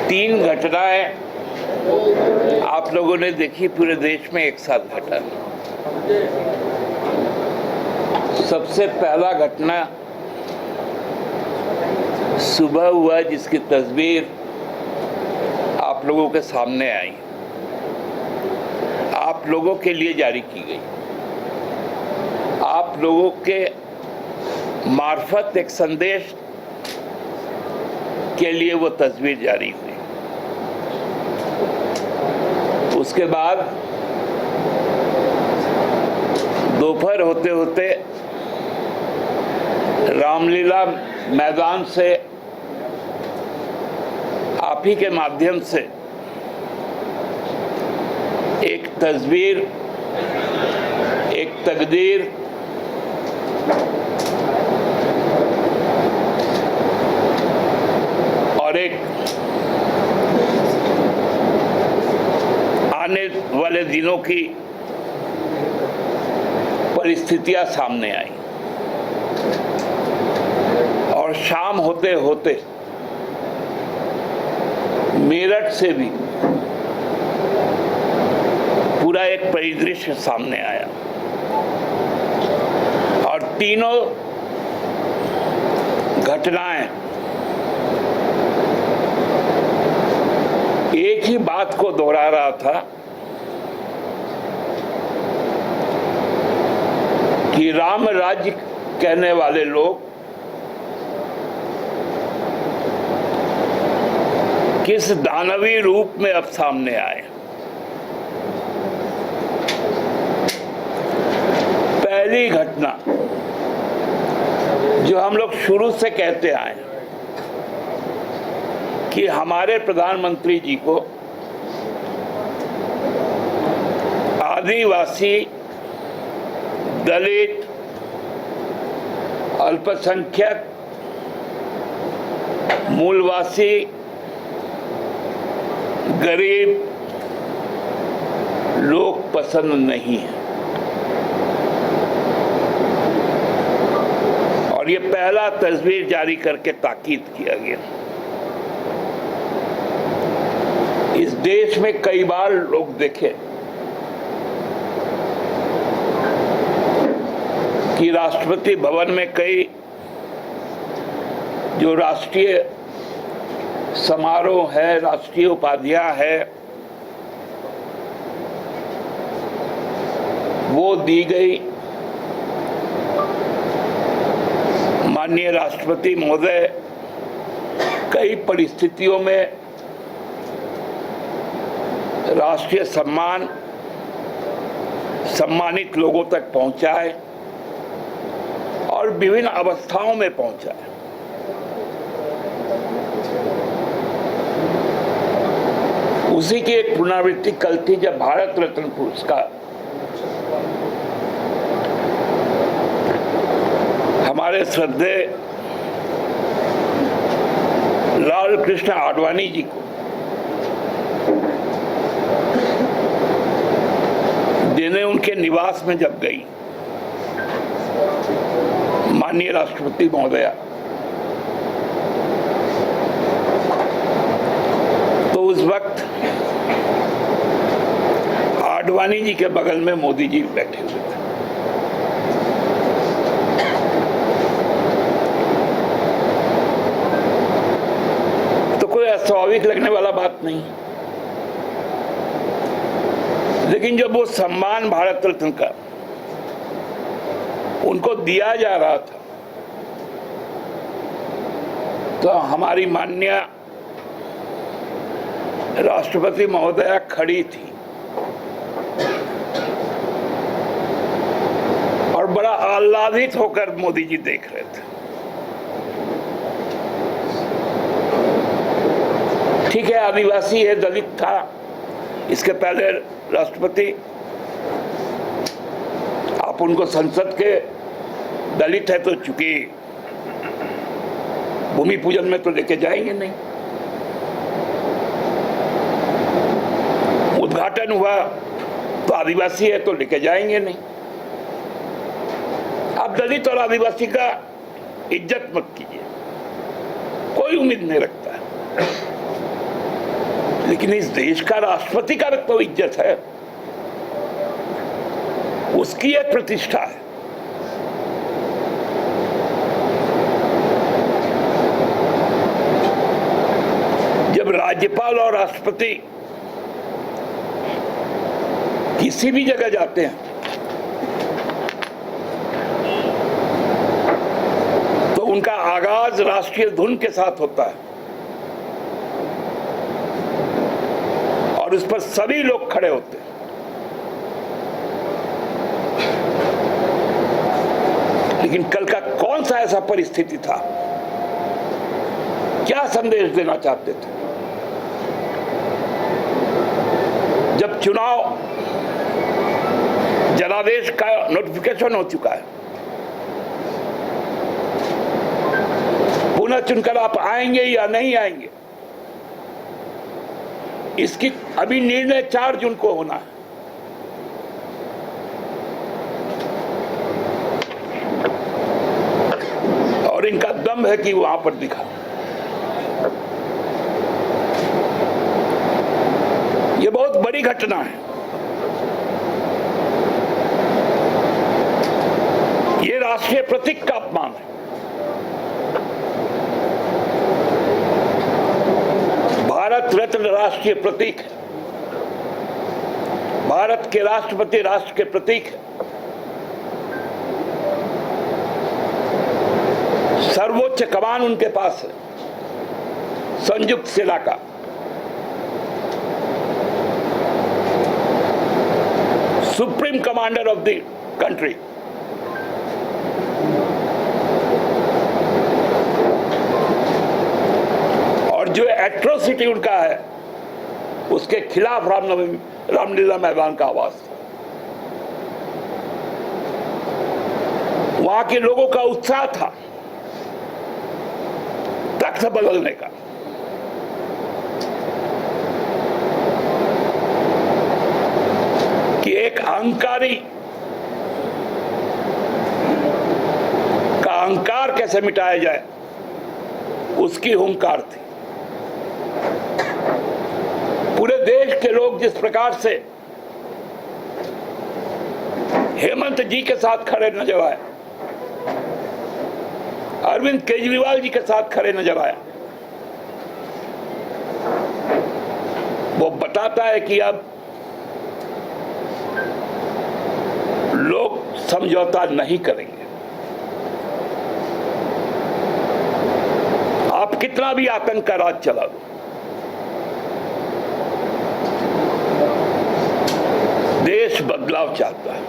तीन घटनाएं आप लोगों ने देखी पूरे देश में एक साथ घटा। सबसे पहला घटना सुबह हुआ जिसकी तस्वीर आप लोगों के सामने आई, आप लोगों के लिए जारी की गई, आप लोगों के मार्फत एक संदेश के लिए वो तस्वीर जारी हुई। उसके बाद दोपहर होते होते रामलीला मैदान से आप ही के माध्यम से एक तस्वीर, एक तकदीर और एक आने वाले दिनों की परिस्थितियां सामने आई और शाम होते होते मेरठ से भी पूरा एक परिदृश्य सामने आया और तीनों घटनाएं एक ही बात को दोहरा रहा था कि राम राज्य कहने वाले लोग किस दानवी रूप में अब सामने आए। पहली घटना जो हम लोग शुरू से कहते आए कि हमारे प्रधानमंत्री जी को आदिवासी, दलित, अल्पसंख्यक, मूलवासी, गरीब लोग पसंद नहीं है और ये पहला तस्वीर जारी करके ताकीद किया गया। इस देश में कई बार लोग देखे कि राष्ट्रपति भवन में कई जो राष्ट्रीय समारोह है, राष्ट्रीय उपाधियां है, वो दी गई। माननीय राष्ट्रपति महोदय कई परिस्थितियों में राष्ट्रीय सम्मान सम्मानित लोगों तक पहुंचाए और विभिन्न अवस्थाओं में पहुंचाए। उसी की एक पुनरावृत्ति कल थी जब भारत रत्न पुरस्कार हमारे श्रद्धेय लाल कृष्ण आडवाणी जी को देने उनके निवास में जब गई माननीय राष्ट्रपति महोदया, तो उस वक्त आडवाणी जी के बगल में मोदी जी बैठे हुए थे। तो कोई अस्वाभाविक लगने वाला बात नहीं, लेकिन जब वो सम्मान भारत रत्न का उनको दिया जा रहा था तो हमारी माननीय राष्ट्रपति महोदया खड़ी थी और बड़ा आह्लादित होकर मोदी जी देख रहे थे। ठीक है, आदिवासी है, दलित था, इसके पहले राष्ट्रपति, आप उनको संसद के दलित है तो चूंकि भूमि पूजन में तो लेके जाएंगे नहीं, उद्घाटन हुआ तो आदिवासी है तो लेके जाएंगे नहीं। आप दलित और आदिवासी का इज्जत मत कीजिए, कोई उम्मीद नहीं रखता है। लेकिन इस देश का राष्ट्रपति का तो इज्जत है, उसकी एक प्रतिष्ठा है। जब राज्यपाल और राष्ट्रपति किसी भी जगह जाते हैं तो उनका आगाज राष्ट्रीय धुन के साथ होता है और उस पर सभी लोग खड़े होते हैं। लेकिन कल का कौन सा ऐसा परिस्थिति था, क्या संदेश देना चाहते थे? जब चुनाव जनादेश का नोटिफिकेशन हो चुका है, पुनः चुनकर आप आएंगे या नहीं आएंगे, इसकी अभी निर्णय 4 जून को होना है। और इनका दम है कि वहां पर दिखा। ये बहुत बड़ी घटना है। ये राष्ट्रीय प्रतीक का अपमान है। भारत रत्न राष्ट्रीय प्रतीक है, भारत के राष्ट्रपति राष्ट्र के प्रतीक है। सर्वोच्च कमान उनके पास है, संयुक्त सेना का। Supreme commander of the country. और जो एट्रोसिटी उनका है, उसके खिलाफ रामलीला मैदान का आवाज था। वहां के लोगों का उत्साह था तख्त बदलने का। कि एक अहंकारी का अहंकार कैसे मिटाया जाए, उसकी हुंकार थी। पूरे देश के लोग जिस प्रकार से हेमंत जी के साथ खड़े नजर आए, अरविंद केजरीवाल जी के साथ खड़े नजर आया, वो बताता है कि अब लोग समझौता नहीं करेंगे। आप कितना भी आतंक का राज चला दो, देश बदलाव चाहता है।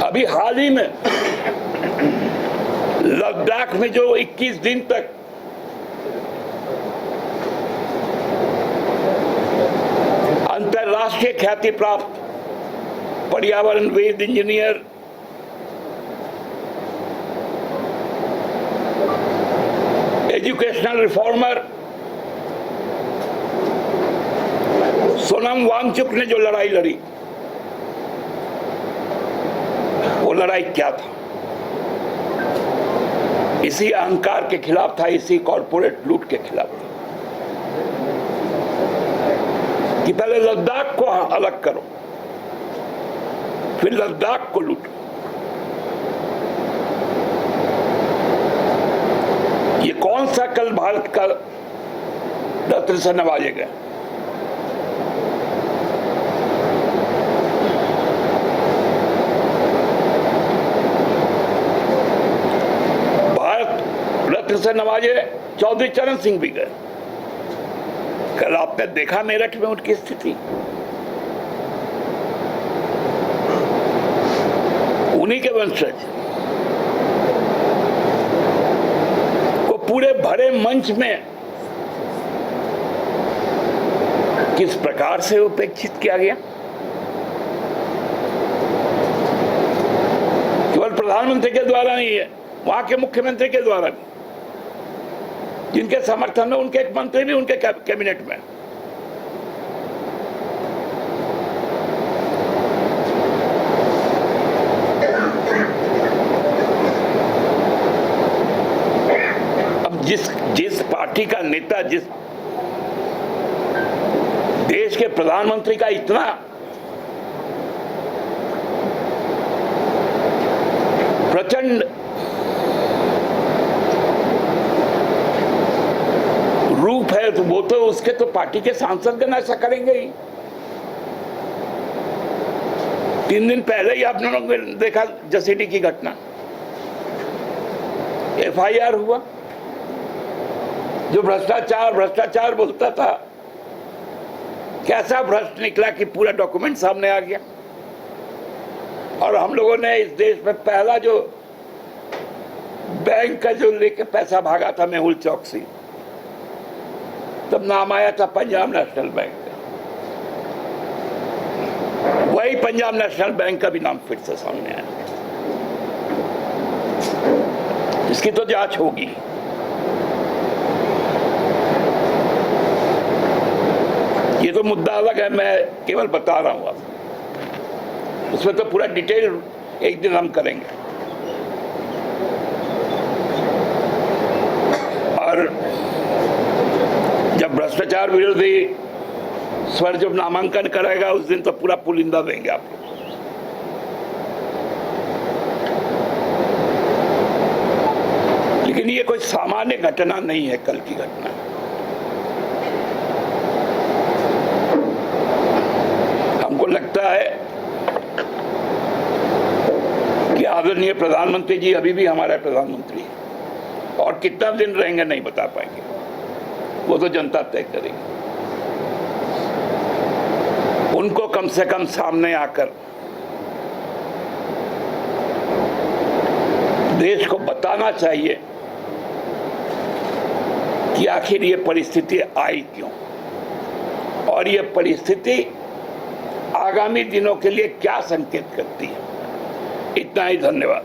अभी हाल ही में लद्दाख में जो 21 दिन तक अंतरराष्ट्रीय ख्याति प्राप्त पर्यावरणविद, engineer, educational reformer Sonam Wangchuk ने जो लड़ाई लड़ी, वो लड़ाई क्या था? इसी अहंकार के खिलाफ था, इसी कॉर्पोरेट लूट के खिलाफ था कि पहले लद्दाख को अलग करो, फिर लद्दाख को लूटो। ये कौन सा कल भारत का रत्न से नवाजे गए? भारत रत्न से नवाजे चौधरी चरण सिंह भी गए। कल आपने देखा मेरठ में उनकी स्थिति, उन्हीं के वंशज को पूरे भरे मंच में किस प्रकार से उपेक्षित किया गया। केवल प्रधानमंत्री के द्वारा नहीं है, वहां के मुख्यमंत्री के द्वारा भी, जिनके समर्थन में उनके एक मंत्री भी उनके कैबिनेट में। पार्टी का नेता, जिस देश के प्रधानमंत्री का इतना प्रचंड रूप है, तो वो तो उसके तो पार्टी के सांसद गण ऐसा करेंगे ही। 3 दिन पहले ही आप लोगों ने देखा जसीडी की घटना, FIR हुआ। जो भ्रष्टाचार भ्रष्टाचार बोलता था, कैसा भ्रष्ट निकला कि पूरा डॉक्यूमेंट सामने आ गया। और हम लोगों ने इस देश में पहला जो बैंक का जो लेके पैसा भागा था मेहुल चौकसी, तब नाम आया था पंजाब नेशनल बैंक का। वही पंजाब नेशनल बैंक का भी नाम फिर से सामने आया। इसकी तो जांच होगी। ये तो मुद्दा अलग है, मैं केवल बता रहा हूं आपको। उसमें तो पूरा डिटेल एक दिन हम करेंगे। और जब भ्रष्टाचार विरोधी स्वर जब नामांकन करेगा, उस दिन तो पूरा पुलिंदा देंगे आप लोग। लेकिन ये कोई सामान्य घटना नहीं है, कल की घटना। हमको लगता है कि आदरणीय प्रधानमंत्री जी अभी भी हमारे प्रधानमंत्री हैं, और कितना दिन रहेंगे नहीं बता पाएंगे, वो तो जनता तय करेगी। उनको कम से कम सामने आकर देश को बताना चाहिए कि आखिर ये परिस्थिति आई क्यों, और ये परिस्थिति आगामी दिनों के लिए क्या संकेत करती है। इतना ही, धन्यवाद।